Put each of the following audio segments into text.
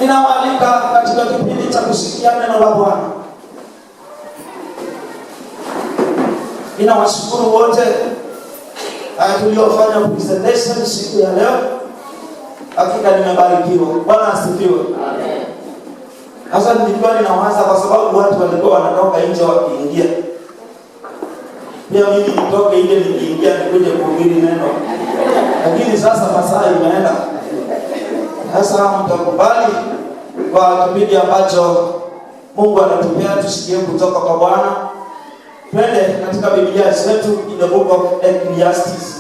Ninawaalika katika kipindi cha kusikia neno la Bwana. Ninawashukuru wote tuliofanya presentation siku ya leo. Hakika nimebarikiwa. Bwana asifiwe. Amen. Sasa nilikuwa ninawaza kwa sababu watu walikuwa wanatoka nje wakiingia. Pia mimi nitoke nje nikiingia nikuje kuhubiri neno. Lakini sasa masaa imeenda. Sasa mtakubali kwa kipindi ambacho Mungu anatupea tusikie kutoka kwa Bwana. Twende katika Biblia zetu in the book of Ecclesiastes.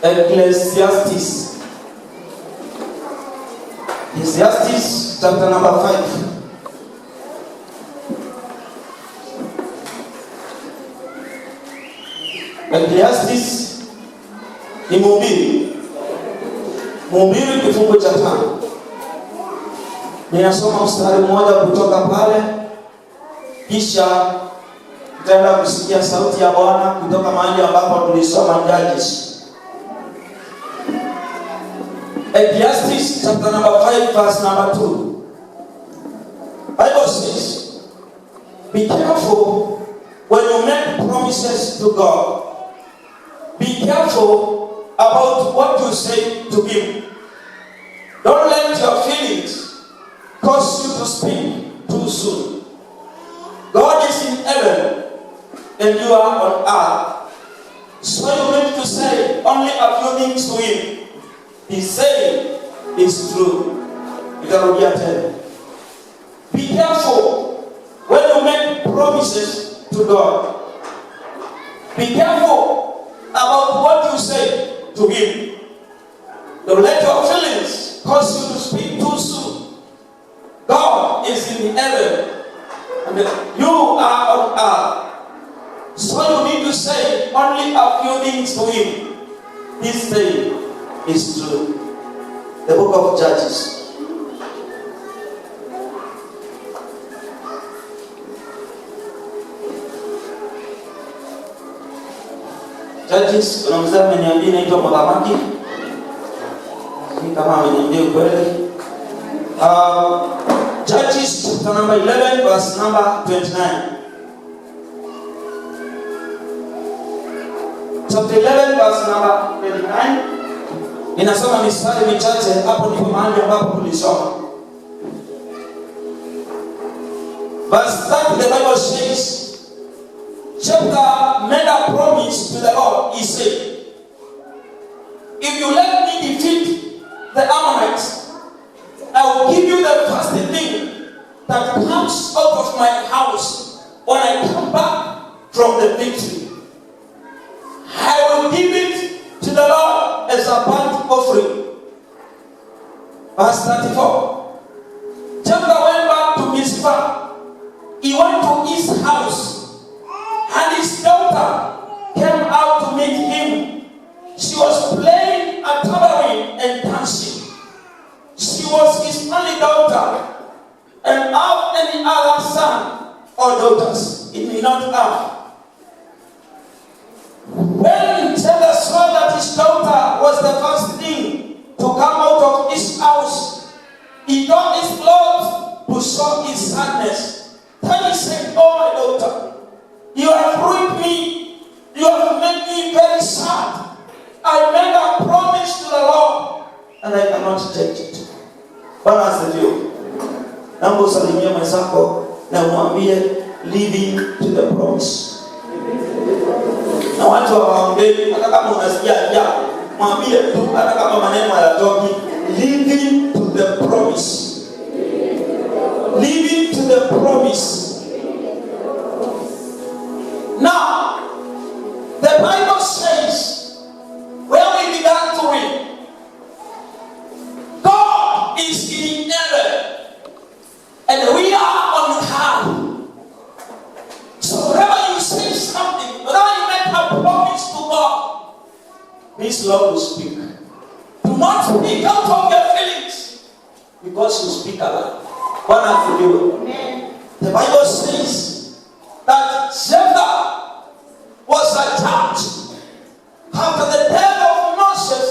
Ecclesiastes chapter number 5. Ecclesiastes ni Mhubiri kifungu cha 5. Ninasoma mstari mmoja kutoka pale, kisha tutaenda kusikia sauti ya Bwana kutoka mahali ambapo tulisoma Judges. Ecclesiastes chapter number 5 verse number 2. Bible says, be careful when you make promises to God. Be careful about what you say to Him. Don't let your feelings cause you to speak too soon. God is in heaven and you are on earth. So you need to say only a few things to Him. His saying is true. Itarudia tena. Be careful when you make promises to God. Be careful about what you say to Him. Don't let your feelings cause you to speak too soon. God is in heaven and you are on earth. So you need to say only a few things to Him. His saying is true. The book of Judges. Judges, kuna mzee ameniambia inaitwa Mwanamaki. Kama ameniambia kweli. Judges chapter number 11 verse number 29. Chapter 11 verse number 29. Ninasoma mistari michache hapo, ndipo mahali ambapo tulisoma. Verse 30, the Bible says, Jephthah made a promise to the Lord. He said, if you let me defeat the Ammonites, I will give you the first thing that comes out of my house when I come back from the victory. I will give it to the Lord as a burnt offering. Verse 34. Jephthah went back to Mizpah. He went to his house, and his daughter came out to meet him. She was playing a tambourine and dancing. She was his only daughter, and have any other son or daughters he did not have. When Jephthah saw that his daughter was the first thing to come out of his house, he tore his clothes to show his sadness. Then he said, oh my daughter, you have ruined me. You have made me very sad. I made a promise to the Lord, and I cannot change it. Bwana asifiwe. Naomba usalimie mwenzako na umwambie living to the promise. Na watu waongee, hata kama unasikia njaa, mwambie tu, hata kama maneno hayatoki, living to the promise. Living to the promise. Now, the Bible says, where we began to read, God is in heaven and we are on earth. So whenever you say something, whenever you make a promise to God, this Lord will speak. Do not speak out of your feelings, because you speak aloud. Bwana asifiwe. The Bible says that Jephthah was a judge. After the death of Moses,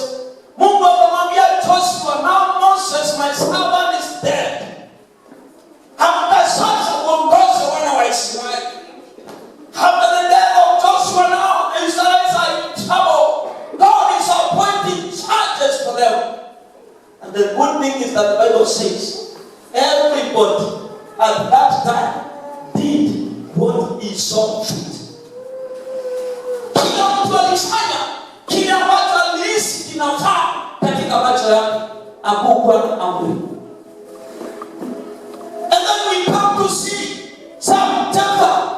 Mungu akamwambia Joshua, now Moses my servant And the good thing is that the Bible says everybody at that time did what he saw fit. Kila mtu alifanya kile ambacho alihisi kinafaa katika macho yake, hakukuwa amri. And then we come to see Jephthah.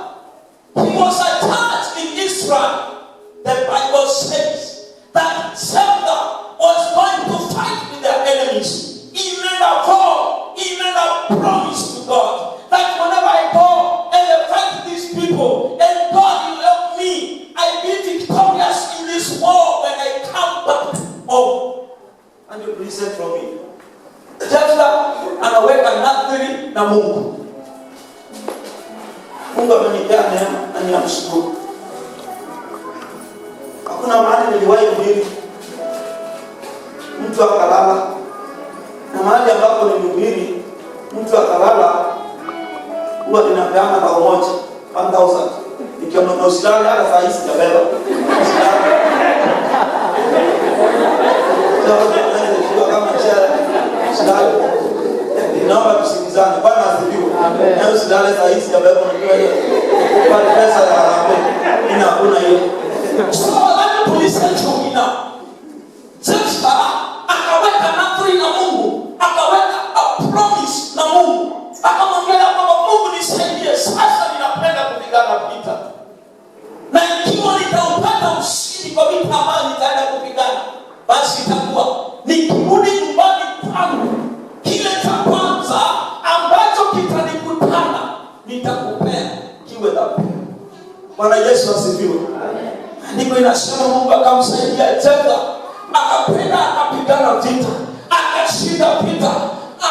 He was attached in Israel. The Bible says that Jephthah was going to fight with their enemies. He made a vow, he made a promise to God that whenever I go and I fight these people, and God will help me, I be victorious in this war when I come back home. And you listen from me. Jephthah anaweka nadhiri na Mungu. Mungu amenipea neema na ninamshukuru. Hakuna mahali niliwahi kuhubiri mtu akalala, na mahali ambapo nilihubiri mtu akalala huwa ninapeana kwa moja 1000. Nikiona na usilale hata saa hizi kabela. Naomba tusikizane. Bwana asifiwe. Amen. Na usilale saa hizi kabela unakiwa hiyo. Kwa pesa ya harambee. Hakuna hiyo. So let me listen to me now. Jephthah akaweka nadhiri na Mungu, akaweka a promise na Mungu. Akamwambia kwamba Mungu nisaidie, sasa ninapenda kupigana vita. Na ikiwa nitaupata ushindi kwa vita ambavyo nitaenda kupigana, basi itakuwa nikirudi nyumbani kwangu, kile cha kwanza ambacho kitanikutana nitakupea kiwe dhabihu. Bwana Yesu asifiwe. Ndiko inasema Mungu akamsaidia Jephthah, akapenda akapigana vita, akashinda vita,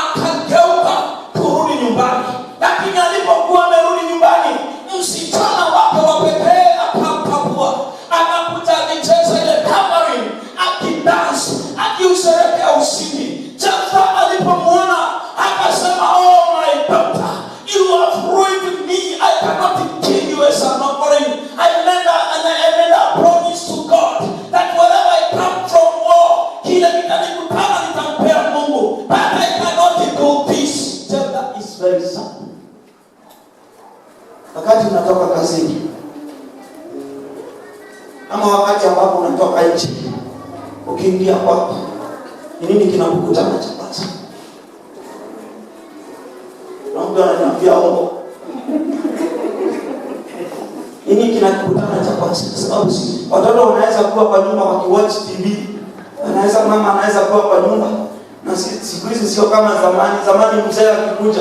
akageuka kurudi nyumbani. Lakini alipokuwa amerudi nyumbani, msichana wake wa pekee akamtambua, akakuta akicheza ile tambourine, akidansi, akiusherehekea ushindi. Jephthah alipomwona akasema, oh my daughter, you have ruined me. I cannot kill you as an offering. I made a promise to God that wherever I come from war, kile kitanikutana nitampea Mungu, but I cannot do this. Jephthah is very sad. Wakati unatoka kazini ama wakati ambapo unatoka nje, ukiingia kwako, ni nini kinakukutana cha kwanza? Na mtu ananiambia ongo. Nini kinakukutana cha kwanza? Kwa sababu watoto wanaweza kuwa kwa nyumba wakiwatch TV. Mama anaweza kuwa kwa nyumba. Na siku hizi sio kama zamani. Zamani mzee akikuja,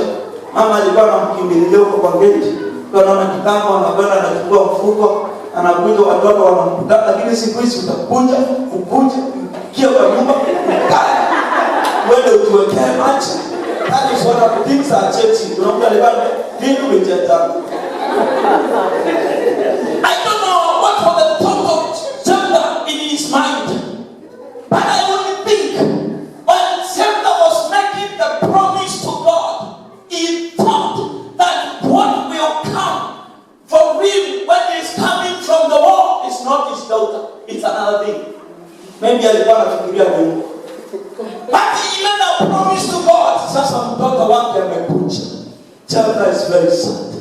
mama alikuwa anamkimbilia huko kwa gate. Kwa anaona kitambo anakwenda anachukua mfuko, anakuja watoto wanamkuta. Lakini siku hizi utakuja, kia kwa nyumba, wewe utuwekee maji. That is what the things are changing. Unakuta libane vitu vimejaa. I don't know what was the thought of Jephthah in his mind, but I only think when Jephthah was making the promise to God, he thought that what will come for him when he's coming from the war is not his daughter, it's another thing. Maybe alikuwa anafikiria Mungu. But he made a promise to God. Sasa mtoto wake amekuja. Jephthah is very sad.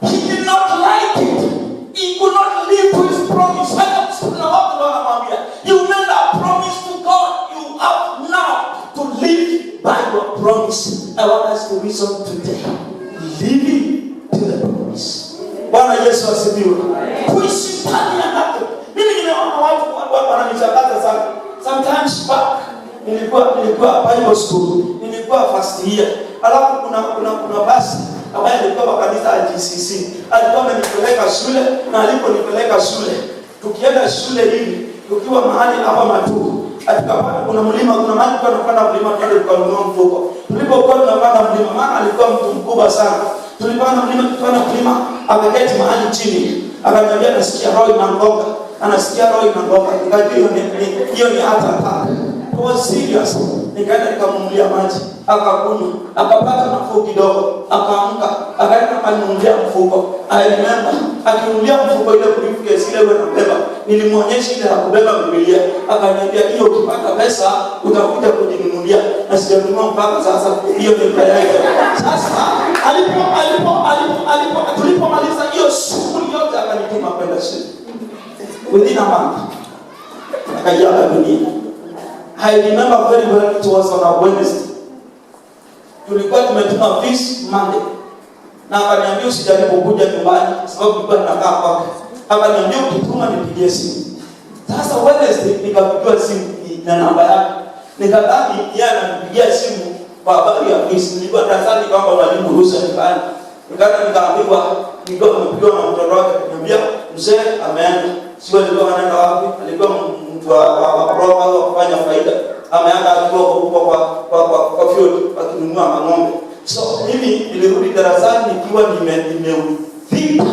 He did not like it. He could not live to his promise. You made a promise to God. You have now to live by your promise. I want us to reason today. Living to the promise. Bwana Yesu asifiwe. Kuishi ndani ya ndoto. Mimi nimeona watu wananishakaza sana. Sometimes back nilikuwa Bible school. Nilikuwa first year. Alafu kuna basi ambaye alikuwa wa kanisa la GCC. Alikuwa amenipeleka shule, na aliponipeleka shule, tukienda shule hivi, tukiwa mahali hapa Maturu, atukapata kuna mlima, kuna mahali kwa tunapanda mlima pale tukanunua mfuko. Tulipokuwa tunapanda mlima, maana alikuwa mtu mkubwa sana. Tulipanda mlima, akaketi mahali chini. Akaniambia nasikia roho inangonga. Anasikia roho inangonga. Nikajua hiyo ni hata attack. It was serious. Nikaenda nikamumulia maji, akakunywa, akapata nafuu kidogo, akaamka, akaenda kanimulia mfuko. I remember akimulia mfuko ile briefcase ile wewe unabeba, nilimuonyesha ile ya kubeba Biblia. Akaniambia hiyo ukipata pesa utakuja kujinunulia nimekununulia na sijanunua mpaka sasa. Hiyo ni mbaya. Sasa tulipomaliza hiyo shughuli yote akanituma kwenda shule. Within a month akajaga dunia. I remember very well, it was on a Wednesday. Tulikuwa tumetuma fees Monday. Na akaniambia usijaribu kuja nyumbani sababu nilikuwa ninakaa kwake. Akaniambia ukituma nipigie simu. Sasa Wednesday nikapigiwa simu na namba yake. Nikadhani yeye ananipigia simu kwa habari ya fees. Nilikuwa nadhani kwamba walimu ruhusa nyumbani. Nikaambiwa nilikuwa nimepigiwa na mtoto wake. Akaniambia mzee ameenda. Sio alikuwa anaenda wapi? Alikuwa mtu wa broker au kufanya faida. Ameenda akiwa kwa field akinunua ng'ombe. So mimi nilirudi darasani nikiwa nimeudhika.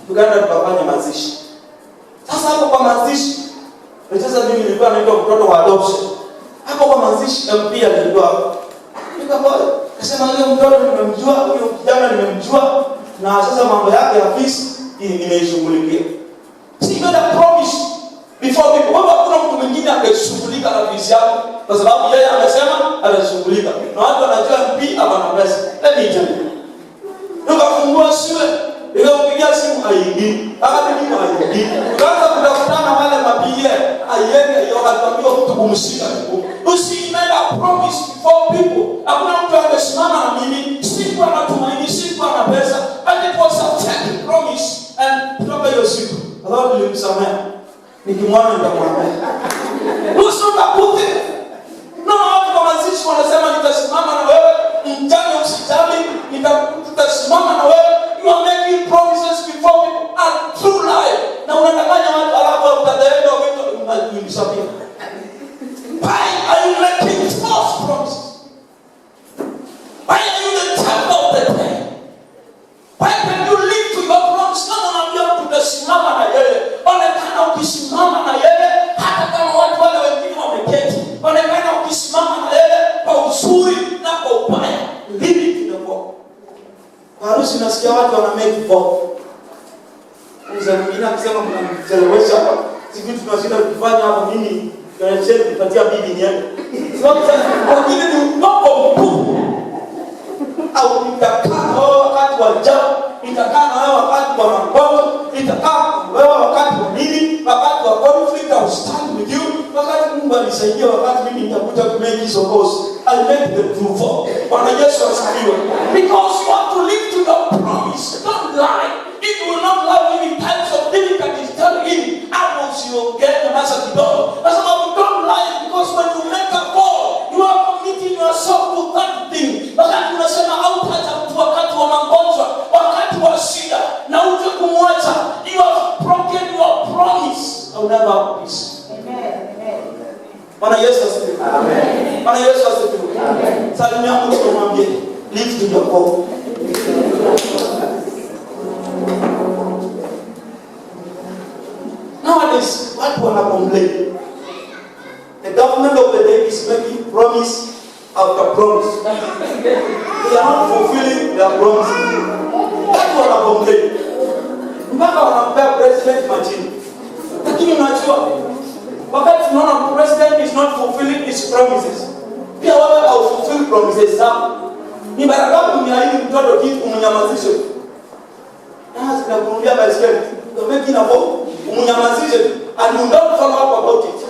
Tukaenda tukafanya mazishi. Sasa hapo kwa mazishi, sasa mimi nilikuwa naitwa mtoto wa adoption. Hapo kwa mazishi MP alikuwa. Nikasema yule mtoto nimemjua, huyo kijana nimemjua, na sasa mambo yake ya fees nimeishughulikia. See, God has promised before people. Baba, kuna mtu mwingine akishughulika na fees yako kwa sababu yeye amesema atashughulika. Na watu wanajua MP hapana pesa. Let me tell you. Tukafungua shule, nikampigia simu haingii. Akanipigia haingii. Tukaanza kutafutana wale mapie, aiende hiyo akatuambia mtu kumshika. You see, made a promise before people. Hakuna mtu angesimama na mimi, sikuwa na tumaini, sikuwa na pesa, but it was a fake promise. And kutoka hiyo siku, Allah nilimsamea. Nikimwona nitamwambia. Usoma kuthi. No, watu kwa mazishi wanasema nitasimama na wewe, mjane usijali, nitasimama na wewe. You are making promises before people and true life. Na unadanganya watu alafu utataenda vitu ulisabia. Why are you making false promises? Why are you the temple of the day? Why can you live to your promise? Kama unaambia mtu utasimama na yeye, onekana ukisimama na yeye, hata kama watu wale wengine wameketi. Onekana ukisimama na yeye kwa uzuri na kwa ubaya. Live it to the God. Harusi nasikia watu wana make vow. Mzee mwingine akisema mnamchelewesha hapa. Sisi tunashinda kufanya hapa nini? Tunachelewa kupatia bibi niende. Sio kwa kile ni mambo mkuu. Au nitakaa na wewe wakati wa njaa, nitakaa na wewe wakati wa magonjwa, nitakaa na wewe wakati wa nini, wakati wa conflict, I will stand with you. Wakati Mungu alisaidia, wakati mimi nitakuja to make his course, I make the true for. Bwana Yesu asifiwe. Because you have to live to your promise. Don't lie. If you will not lie in times of difficulties, tell him, hapo usiongee na masa kidogo. Kwa sababu don't lie, because when you make a call, you are committing yourself to that thing. Wakati unasema hautacha mtu wakati wa magonjwa, wakati wa shida, na uje kumwacha, you have broken your promise. I will never have peace. Bwana Yesu asifiwe. Amen. Bwana Yesu asifiwe. Amen. Salimia mtu mwambie, live to your call. Nowadays, watu wana complain. The government of the day is making promise after promise. They are not fulfilling their promises. Watu wana complain. Mpaka wanampea president majini. Lakini unajua, wakati tunaona president is not fulfilling his promises, pia wewe au fulfill promises zako. Ni baraka umeahidi mtoto kitu umnyamazishe. Na tunakuambia baiskeli, making a vow, umnyamazishe and you don't follow up about it.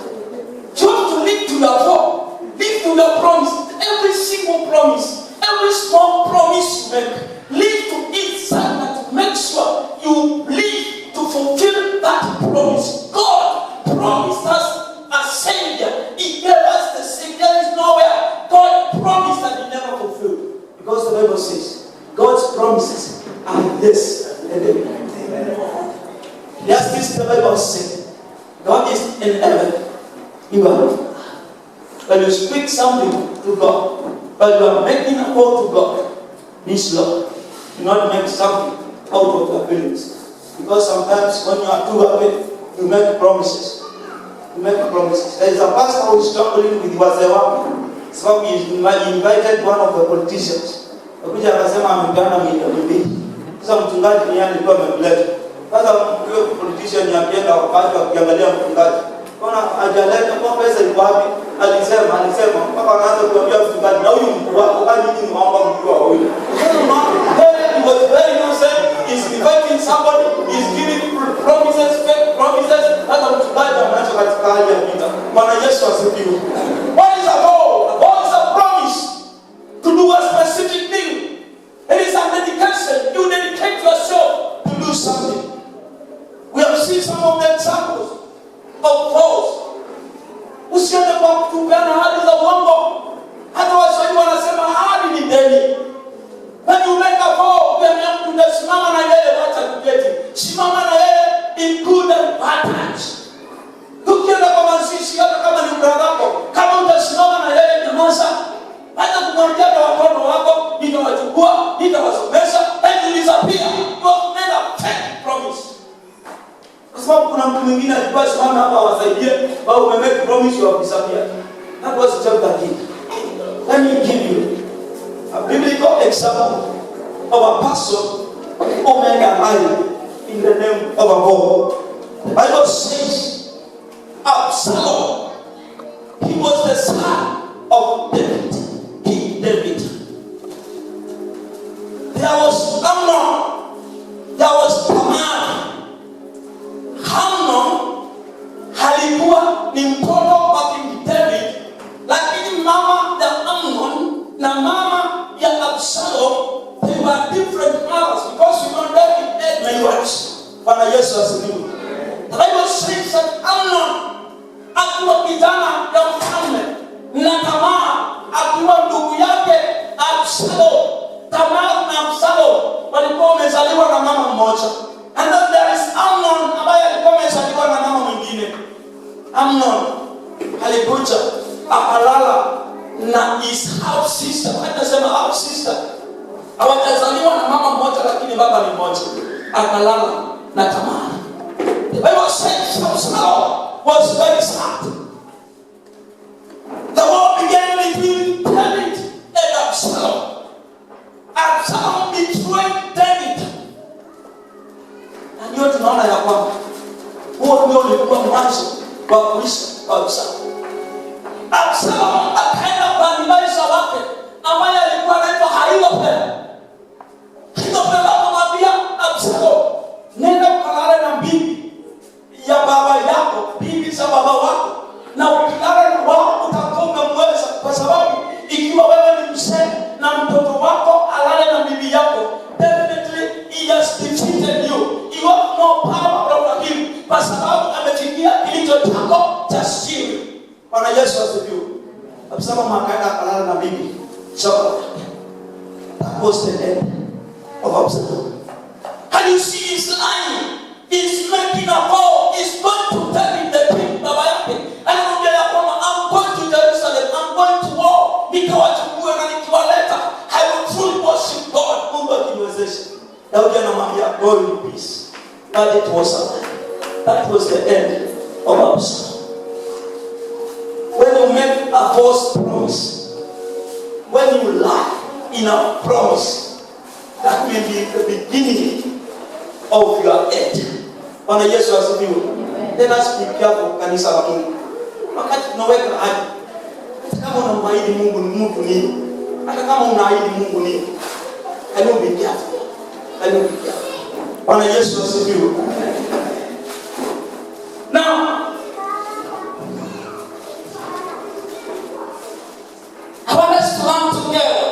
You have to live to your vow, live to your promise. Every single promise, every small promise you make, live to it so that make sure you live to fulfill that promise. God promised us a Savior. He gave us the Savior. There is nowhere God promised that He never fulfilled. Because the Bible says, God's promises are yes and amen. Yes, this the Bible says. God is in heaven. You are. When you speak something to God, when you are making a call to God, this Lord, do not make something out of your feelings. Because sometimes when you are too happy, you make promises. You make promises. There is a pastor who is struggling with whatever. So he invited one of the politicians. Akuja akasema amepeana milioni 2. Sasa mchungaji ni alikuwa amemleta. Sasa huyo politician akienda wakati akiangalia mchungaji, kuna ajaleta kwa pesa iko wapi? alisema mpaka anaanza kuambia mchungaji, na huyu mkuu wako kwani nini naomba mkuu wa huyu. He was very innocent. He's inviting somebody, he's giving promises, fake promises. Hata mchungaji anaanza katika hali ya vita. Bwana Yesu asifiwe. What is a goal? A goal is a promise to do a specific thing. It is a dedication. You dedicate yourself to do something. We have seen some of the examples of vows. Usiende kwa kutupeana ahadi za uongo. Hata Waswahili wanasema ahadi ni deni. When you make a vow, ukiambia mtu utasimama na yeye, wacha kuketi. Simama na yeye in good and bad times. Tukienda kwa mazishi, hata kama ni brother wako, kama utasimama na yeye, nyamaza. Hata kumwambia kwa watoto wako, nitawachukua, nitawasomesha, and disappear. You have made a fake promise. Kwa sababu kuna mtu mwingine alikuwa simama hapa wasaidie, au umemake promise you have disappeared. That was chapter 8. Let me give you a biblical example of a person who made a lie in the name of a God. The Bible says Absalom, he was the son of David, King David. There was Amnon, there was Tamar. Amnon alikuwa ni mtoto wa King David, lakini mama ya Amnon na mama ya Absalom, they were different mothers, because you know David had many wives. Bwana Yesu asifiwe. The Bible says that Amnon akiwa kijana ya mfalme na Tamar akiwa ndugu yake Absalom. Tamar na Absalom walikuwa wamezaliwa na mama mmoja. And then there is Amnon ambaye alikuwa amezaliwa na mama mwingine. Amnon alikuja akalala na his half sister. Anasema half sister. Hawajazaliwa na mama mmoja lakini baba ni mmoja. Akalala na Tamar. The Bible says Absalom was very sad. The war began between David and Absalom. Absalom betrayed David. Na ndio tunaona ya kwamba huo ndio ulikuwa mwanzo wa kuishi kwa Absalom. Absalom akaenda kwa maisha wake ambaye alikuwa anaitwa Ahithofeli. Ahithofeli akamwambia Absalom, nenda ukalale na bibi ya baba yako, bibi za baba wako, na ukilala na wao utakuwa umemweza, kwa sababu ikiwa wewe ni mzee na mtoto wako alale na bibi yako, definitely he has defeated you. You have no power over him, kwa sababu amefikia kilicho chako cha siri. Bwana Yesu asifiwe. Absalom akaenda akalala na bibi. So that was the end of Absalom. And you see he's lying. He's making a vow. He's going to tell him the king, baba yake. Anamwambia ya kwamba I'm going to Jerusalem. I'm going to war. Nikawachukue na nikiwaleta. I will truly worship God. Mungu akiniwezesha. Daudi anamwambia go in peace. But it was a lie. That was the end of Absalom. When you make a false promise, when you lie in a promise, that will be the beginning of your end. Bwana Yesu asifiwe. Let us be careful, kanisa la Mungu. Wakati tunaweka ahadi, hata kama unamwahidi Mungu ni mtu nini, hata kama unaahidi Mungu nini, can you be careful? Can you be careful? Bwana Yesu asifiwe. Now, I want us to learn together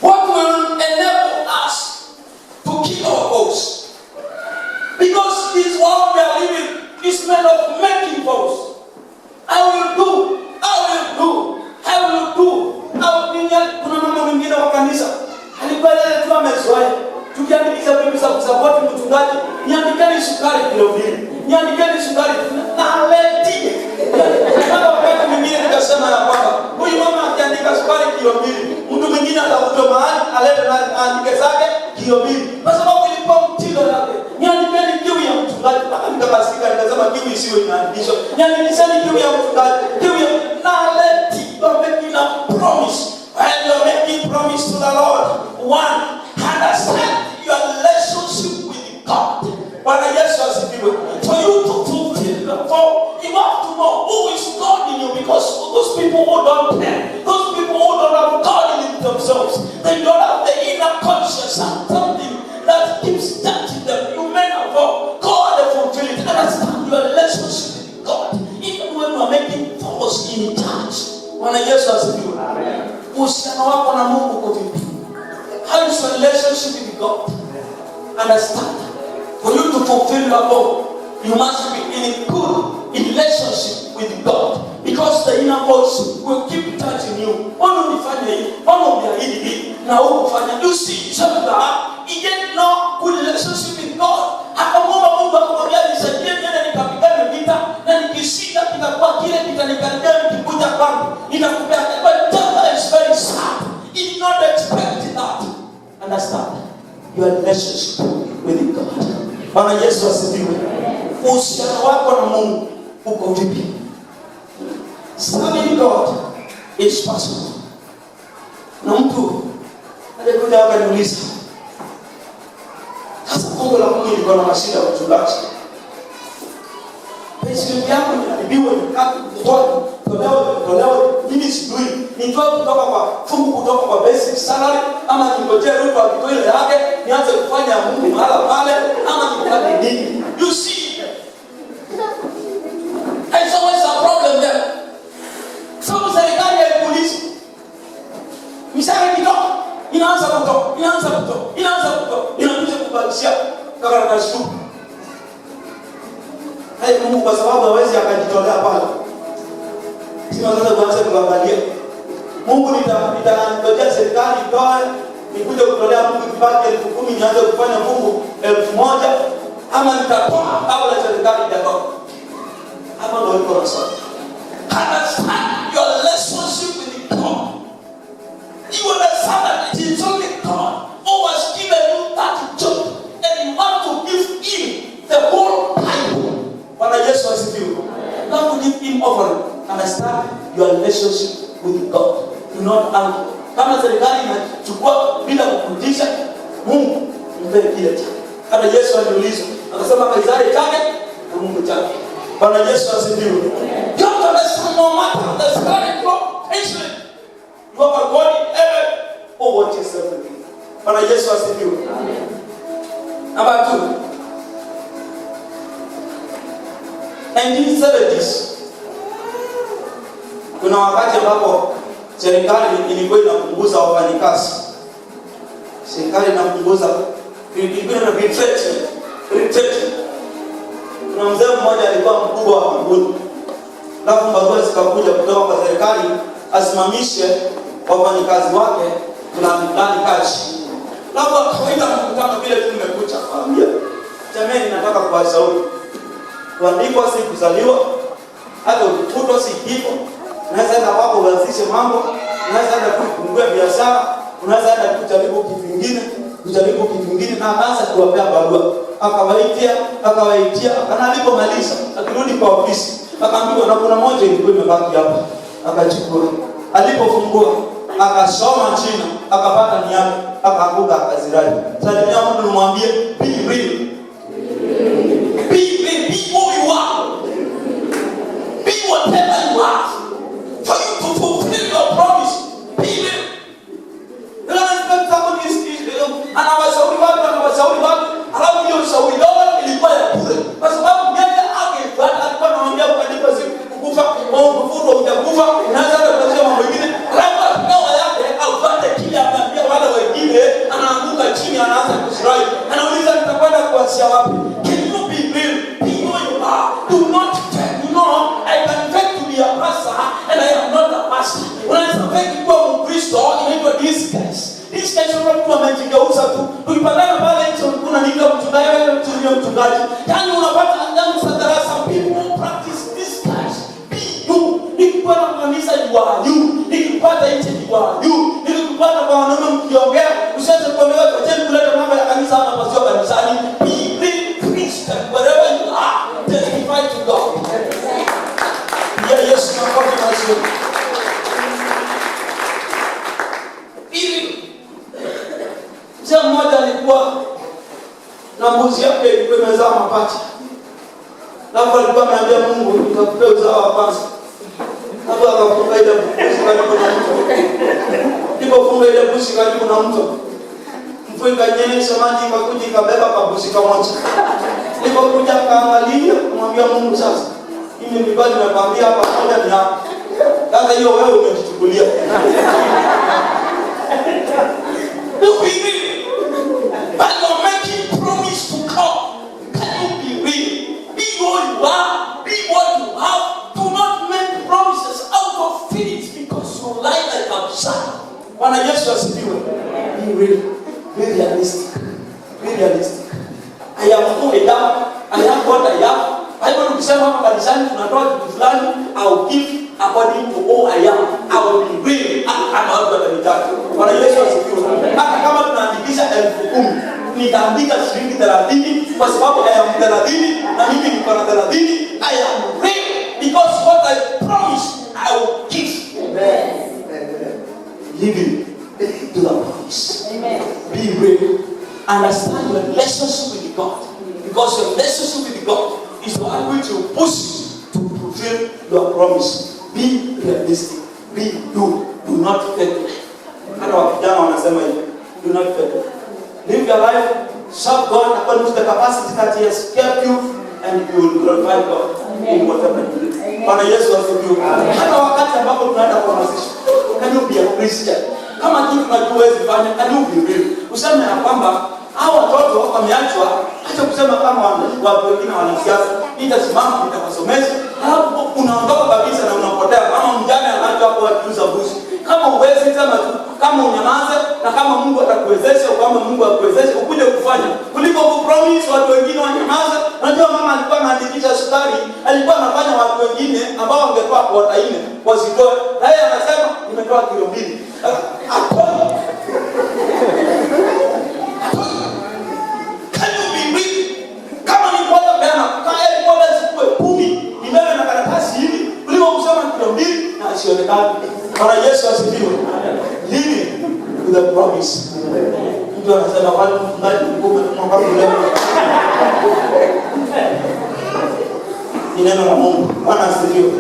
what will enable us to keep our vows. Because this world we are living is made of making vows. I will do. Kuna mama mwingine wa kanisa alikuwa yeye tu amezoea. Tukiandikisha bibi za kusapoti mchungaji, niandikeni sukari kilo 2. Niandikeni sukari na leti. Kama wakati mwingine nikasema ya kwamba huyu mama akiandika sukari kilo 2, mtu mwingine atakuja mahali alete na andike zake kilo 2. Kwa sababu ilikuwa mtindo wake. Niandikeni kiu ya mchungaji. Nikakasika nikasema kiu isiwe inaandikishwa. Niandikeni kiu ya mchungaji. Kiu ya na leti. You're making a promise. And you're making promise to the Lord. One, understand your relationship with God. Bwana Yesu asifiwe. For you to fulfill the vow, you have to know who is God who don't care. Those people who don't have God in themselves. They don't have the inner conscience and something that keeps touching them. You men of God have fulfilled it. Understand your relationship with God. Even when you are making force in church. Bwana Yesu asifiwe. Uhusiano wako na Mungu uko vipi? How is your relationship with God? Understand. For you to fulfill your goal, you must be in a good relationship with God. Because the inner voice will keep touching you. Unifanya hii, uniahidi hii, na ukufanya. You see, Jonah, he had no good relationship with God. Akamwomba Mungu akamwambia nisaidie niende nikapigane vita na nikishinda kitakuwa kile kitanikaribia nikikuja kwangu. Nitakupea. But Jonah is very sad. He did not expect that. Understand? Your relationship with God. Bwana Yesu asifiwe. Uhusiano wako na Mungu uko vipi? Serving God is possible. Na mtu alikuja hapa niuliza, sasa fungu la Mungu liko na mashida ya uchungaji. Pesa yangu inaibiwa tolewa mimi sijui. Nitoe kutoka kwa fungu kutoka kwa basic salary ama ningojee Ruto akitoe ile yake nianze kufanya Mungu mahala pale ama nifanye nini? You see, there's always a problem there. Sababu serikali ya polisi mishahara kidogo inaanza inakuja kubadilishia karatasi tu. Hai Mungu kwa sababu hawezi akajitolea pale. Sio sasa kuanza kuangalia. Mungu nitangojea serikali itoe nikuje kutolea Mungu kibaki 10,000 nianze kufanya Mungu 1,000 ama nitatoa kabla serikali hajatoa. Hapo ndio iko na swali. Understand your relationship with God. You understand that it is only God who has given you that job and you want to give him the whole Bible. Bwana Yesu asifiwe. Not to give him offering. Understand your relationship with God. Do not argue. Kama serikali inachukua bila kufundisha, Mungu mpe kile chake. Hata Yesu aliulizwa, akasema Kaisari chake na Mungu chake. Bwana Yesu asifiwe. God understand no matter the starting from Israel. You have a God in heaven who watches everything. Bwana Yesu asifiwe. Number 2. 1970s. Kuna wakati ambapo serikali ilikuwa inapunguza wafanyikazi. Serikali inapunguza ilikuwa na retreat. Kuna mzee mmoja alikuwa mkubwa wa kampuni. Alafu barua zikakuja kutoka kwa serikali asimamishe wafanyikazi wake fulani kazi. Alafu akawaita mkutano vile tumekuja kwambia, jamani nataka kuwashauri. Kuandikwa si kuzaliwa, hata ukifutwa si kifo. Unaweza enda kwako uanzishe mambo, unaweza enda kufungua biashara, unaweza enda kujaribu kitu kingine na akaanza kuwapea barua. Akawaitia, alipomaliza akirudi kwa ofisi, akaambiwa na kuna moja ilikuwa imebaki hapa. Akachukua. Alipofungua, akasoma chini, akapata ni yake, akaanguka akazirai. Salimia mtu mwambie be real. Be who you are. Be whatever you are. For you to fulfill your promise. Be real. Anawashauri watu, alafu hiyo ushauri dogo ilikuwa ya bure. Kwa sababu yeye alikuwa anawaambia kuandika siku kukufa, au kufuta utakufa, unaanza kuanzia mambo mengine. Alafu akawa yake aufanye kile anaambia wale wengine, anaanguka chini anaanza kuzirai. Anauliza nitakwenda kuanzia wapi? Can you be real? Be who you are. Do not fake. You know, I can fake to be a pastor and I am not a pastor. Unaweza fake kuwa Mkristo inaitwa disguise. This guy should not come and jigeuza tu. Tukipatana pale hicho kuna ndio mchungaji. Yaani unapata adamu sadara some people practice this guys. Be you. Nikipata kanisa you are you. Nikipata hicho you are you. Nikipata kwa wanaume mkiongea usianze kuongea kwa jeni kuleta mambo ya kanisa hapa kwa sio kanisani. Be real Christian wherever you are. Testify to God. Yeah, yes, na kwa kanisa. Mzee mmoja alikuwa na mbuzi yake ilikuwa imezaa mapacha. Alafu alikuwa ameambia Mungu nitakupea uzao wa kwanza. Hapo akafunga ile busi karibu na mto. Nilipofunga ile busi karibu na mto, mvua ikanyesha, maji ikakuja ikabeba kabusi kamoja. Nilipokuja kaangalia, kumwambia Mungu, sasa mimi nilikuwa nimekwambia hapa moja ni hapa. Sasa hiyo wewe umejichukulia. But you're making promise to God. Can you be real? Be who you are. Be what you have. Do not make promises out of feelings because you lie like a child. Bwana Yesu asifiwe. Be real. Be realistic. Be realistic. I am who I am. I am what I am. Bible tukisema hapa kanisani tunatoa kitu fulani au give according to who I am. I will be real. Kama watu wanataka. Bwana Yesu asifiwe. Hata kama tunaandikisha 10,000, nitaandika shilingi 30 kwa sababu I am 30 na mimi niko na 30. I am real because what I promise I will give. Amen. Living to the promise. Amen. Be real. Understand your relationship with God. Because your relationship with God is the one which will push you to fulfill your promise. Be realistic. Be do not fake. Hata wakijana wanasema hivi. Do not fake. Live your life. Serve God according to the capacity that He has kept you, and you will glorify God in whatever you do. Bwana Yesu asifiwe. Hata wakati ambapo tunaenda kwa mazishi, can you be a Christian? Kama kitu tunajua huwezi fanya, can you be real? Useme ya kwamba hao watoto wameachwa, acha kusema kama watu wengine wanasiasa, nitasimama nitawasomesha, alafu unaondoka kabisa na unapotea kama mjane anaachwa hapo akiuza bushi. Kama uwezi sema tu, kama unyamaze, na kama Mungu atakuwezesha, kama Mungu akuwezesha ukuje kufanya, kuliko kupromise watu wengine wanyamaze. Unajua mama alikuwa anaandikisha sukari, alikuwa anafanya watu wengine ambao wangetoa kota 4 wasitoe, na yeye anasema nimetoa kilo 2. Can you be real? Kama ni kota bana, kaya kota zikuwe 10, nimewe na karatasi hivi, kuliko kusema kilo 2 na asionekane. Bwana Yesu asifiwe. Living with a promise. Mtu anasema wale mfungaji mkubwa tunamwomba leo. Ni neno la Mungu. Bwana asifiwe.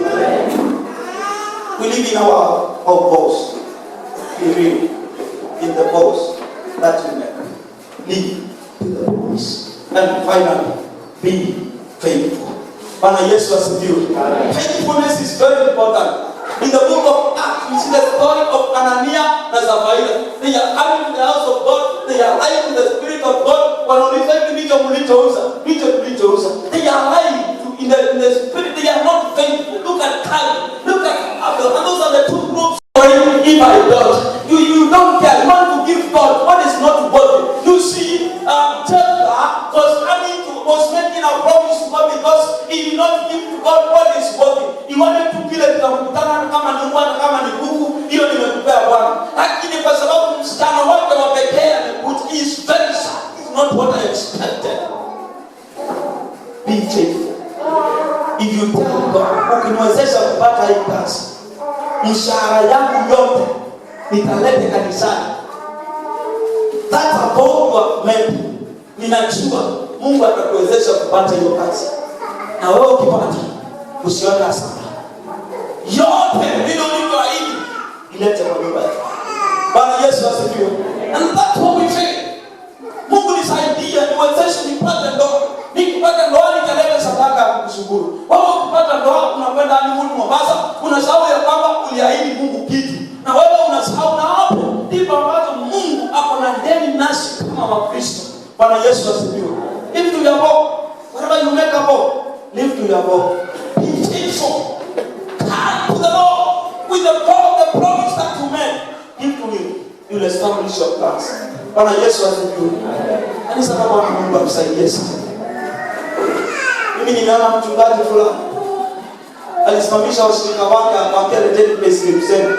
We live in our purpose. Be real in the purpose that you make. Live with the promise. And finally, be faithful. Bwana Yesu asifiwe. Faithfulness is very important. In the book of Acts, we see the story of Ananias and Sapphira. They are coming to the house of God. They are lying to the Spirit of God. They are lying in the Spirit. They are not faithful. Look at Caleb. Look at Abel. And those are the two groups. If I don't, you don't care. You want to give God what is not worthy. You see, Jephthah was making a promise to God because he did not give to God what is worthy. He wanted to kill it kama ni mwana kama ni kuku, hiyo nimekupea Bwana. Lakini kwa sababu msichana wake wa pekee amekuja, is very sad. It's not what I expected. Be faithful. If you tell God, ukiniwezesha kupata hii kazi, mshahara yangu yote nitalete kanisani. That's a goal of men. Ninajua Mungu atakuwezesha kupata hiyo kazi. Na wewe ukipata, usione hasara. Yote ndio niliyoahidi ilete kwa nyumba yako. Bwana Yesu asifiwe. And that's what we say. Mungu nisaidie niwezeshe nipate ndoa. Nikipata ndoa nitaleta sadaka ya kukushukuru. Wewe ukipata ndoa unakwenda honeymoon Mombasa, unasahau ya kwamba uliahidi Mungu kitu. Na wewe unasahau, na hapo ndipo ambapo Mungu ako na deni nasi kama Wakristo. Bwana Yesu asifiwe. Live to your vow. Whatever you make a vow, live to your vow. Be faithful. Come to the Lord with the vow, the promise that you made. Give to Him. You will establish your plans. Bwana Yesu asifiwe. Kanisa kama Mungu amsaidie sana. Mimi nimeona mchungaji fulani alisimamisha washirika wake akamwambia leteni payslip zenu.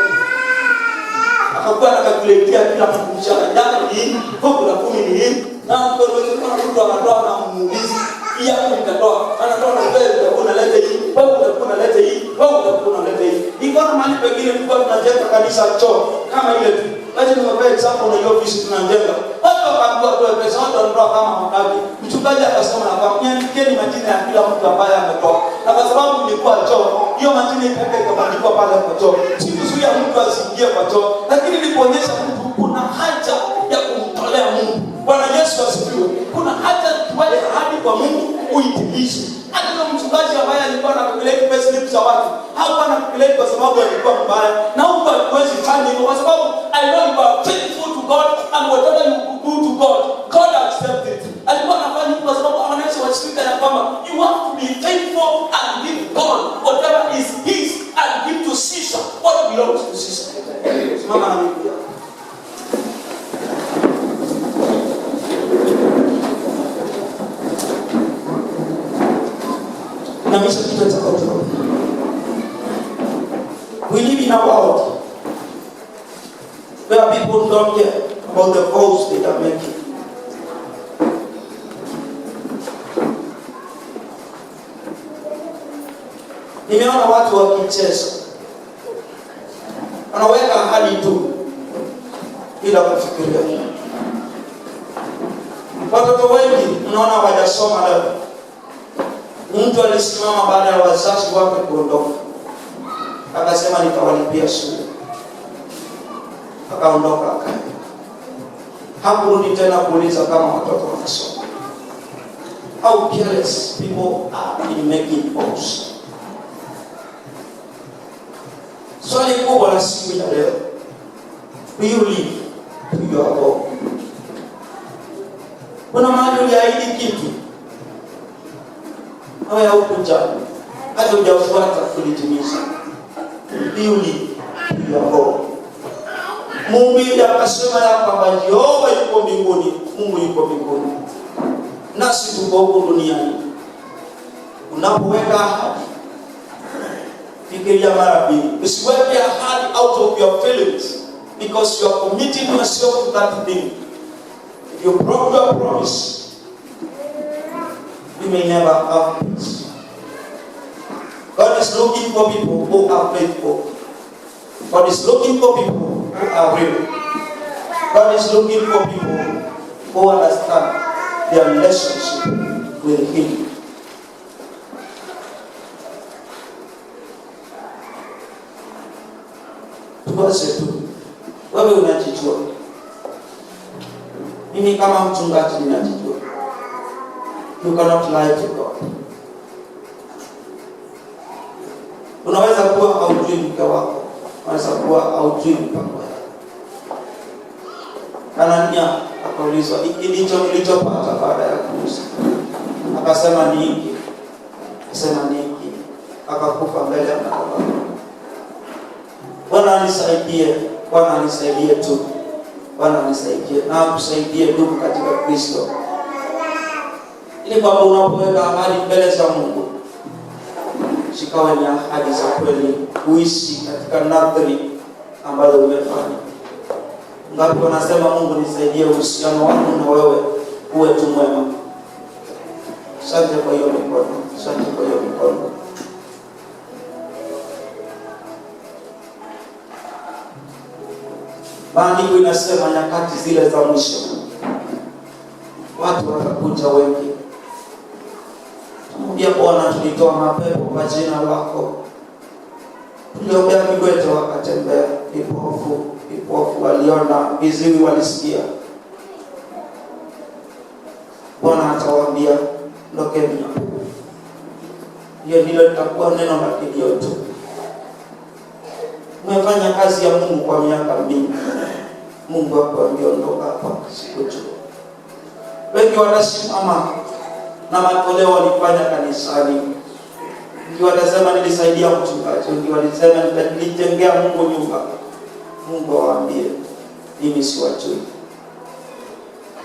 Akakuwa anakalkuletia kila mtu mshahara jana ni hii, huko na 10 ni hii. Na mtu anatoa na muulizi, hii hapo nikatoa. Anatoa na wewe unaleta hii, wewe unaleta hii, wewe unaleta hii. Iko na mahali pengine tulikuwa tunajenga kanisa choo kama ile tu. Aje nimekupa example na hiyo ofisi tunajenga. Watu wakaambiwa tu pesa, watu wanatoa kama wangapi. Mchungaji akasema na kwa niandikeni majina ya kila mtu ambaye ametoa. Na kwa sababu nilikuwa choo, hiyo majina ikaka ikabandikwa pale kwa choo. Sikuzuia mtu asiingie kwa choo, lakini nilipoonyesha mtu kuna haja ya kumtolea Mungu. Bwana Yesu asifiwe. Kuna haja tuwaje ahadi kwa Mungu uitimize. Hata kama mchungaji ambaye alikuwa anakupeleka pesa slip za watu, hakuwa anakupeleka kwa sababu alikuwa mbaya. Na Mungu hawezi fanya hivyo kwa sababu I know you are faithful to God and whatever you do to God, God accepts it. Alikuwa anafanya hivyo kwa sababu anaonyesha washirika ya kwamba you have to be faithful and give God whatever is his and give to Caesar what belongs to Caesar. Simama na mimi. We live in a world where people don't care about the vows they are making. Nimeona watu wakicheza, wanaweka ahadi tu bila kufikiria. Watoto wengi mnaona hawajasoma leo. Mtu alisimama baada ya wazazi wake kuondoka, akasema nitawalipia shule, akaondoka akaenda. Hakurudi tena kuuliza kama watoto wanasoma. How careless people are in making vows. Swali kubwa la siku ya leo, will you live to your vow? Kuna mahali uliahidi kitu wewe haukujali, hata hujafuata kulitimiza. Biuli yako. Mungu akasema ya kwamba Yehova yuko mbinguni, Mungu yuko mbinguni, nasi tuko huko duniani. Unapoweka ahadi, fikiria mara mbili. Usiweke ahadi out of your feelings because you are committing yourself to that thing. If you broke your promise, you may never have peace. God is looking for people who are faithful. God is looking for people who are real. God is looking for people who understand their relationship with Him. Tuweze tu, wewe unajijua. Mimi kama mchungaji ninajijua. You cannot lie to God. Unaweza kuwa haujui mke wako, unaweza kuwa haujui mpango wako. Anania akaulizwa, hiki ndicho nilichopata baada ya kuuza. Akasema ni hiki. Akasema ni hiki. Akakufa mbele ya madhabahu. Bwana anisaidie, Bwana anisaidie tu. Bwana anisaidie na kusaidie ndugu katika Kristo. Ili kwamba unapoweka ahadi mbele za Mungu, shikawe ni ahadi za kweli, uishi katika nadhiri ambayo umefanya. Ngapi wanasema Mungu nisaidie uhusiano wangu na wewe uwe tu mwema. Asante kwa hiyo mikono, asante kwa hiyo mikono. Maandiko inasema nyakati zile za mwisho watu watakuja wengi. Tumwambia Bwana, tulitoa mapepo kwa jina lako. Tuliombea viwete wakatembea, vipofu waliona, viziwi walisikia. Bwana atawaambia ndokeni. Hiyo ndilo litakuwa neno la kilio tu. Umefanya kazi ya Mungu kwa miaka mingi. Mungu akwambia ondoka hapa, sikujua. Wengi wanasimama na matoleo walifanya kanisani. Wengi watasema nilisaidia mchungaji, wengi walisema nilijengea Mungu nyumba. Mungu awaambie mimi siwajui.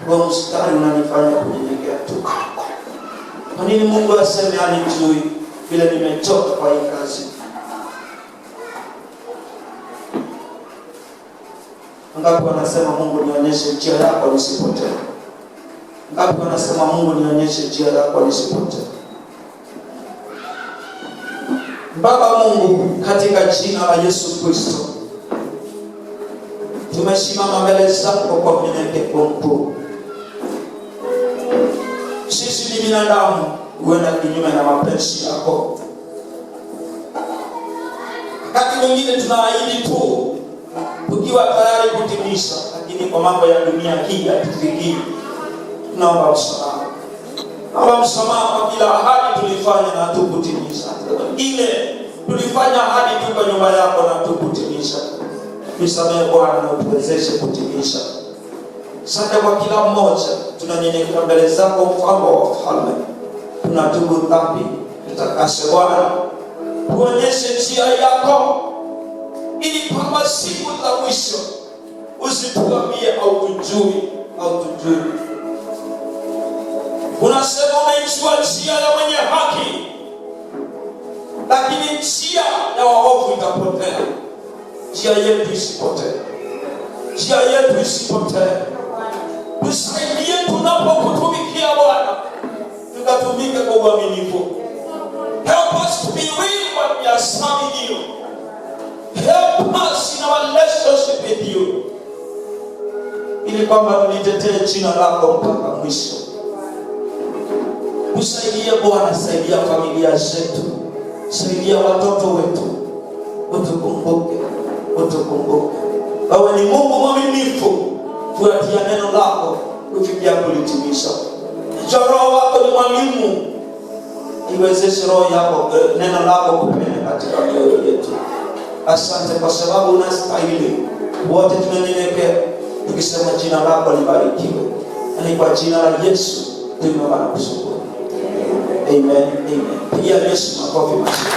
Kwa mstari unanifanya kunyenyekea tu. Kwa nini Mungu aseme anijui vile nimechoka kwa hii kazi? Ngapi wanasema Mungu nionyeshe njia yako nisipotee? Ngapi wanasema Mungu nionyeshe njia yako nisipotee? Baba Mungu, katika jina la Yesu Kristo, tumesimama mbele zako kwa unyenyekevu mkuu. Sisi ni binadamu, huenda kinyume na mapenzi yako. Wakati mwingine tunaahidi tu tukiwa tayari kutimiza, lakini kwa mambo ya dunia hii hatufikii. Tunaomba msamaha. Naomba msamaha kwa kila ahadi tulifanya na hatukutimiza. Ile tulifanya ahadi tu kwa nyumba yako na hatukutimiza. Tusamehe Bwana na utuwezeshe kutimiza. Asante kwa kila mmoja. Tunanyenyekea mbele zako, mfalme wa wafalme. Tunatubu dhambi, tutakase Bwana. Tuonyeshe njia yako, ili kwamba siku za mwisho usituambie au tujui. Unasema unaijua njia ya mwenye haki, lakini njia ya waovu itapotea. Njia yetu isipotee. Tusaidie tunapokutumikia Bwana, tukatumike kwa uaminifu. Help us to be real when we are serving you. Help us in our relationship with you, ili kwamba tulitetee jina lako mpaka mwisho. Usaidie Bwana, saidia familia zetu, saidia watoto wetu. Utukumbuke. Wewe ni Mungu mwaminifu, tuatia neno lako kufikia kulitimiza. Roho wako ni mwalimu, iwezeshe roho yako, neno lako kupenya katika mioyo yetu. Asante kwa sababu unastahili. Wote tunanyenyekea tukisema jina lako libarikiwe. Ni kwa jina la Yesu tunaomba na kushukuru. Amen. Pigia Yesu makofi mazuri.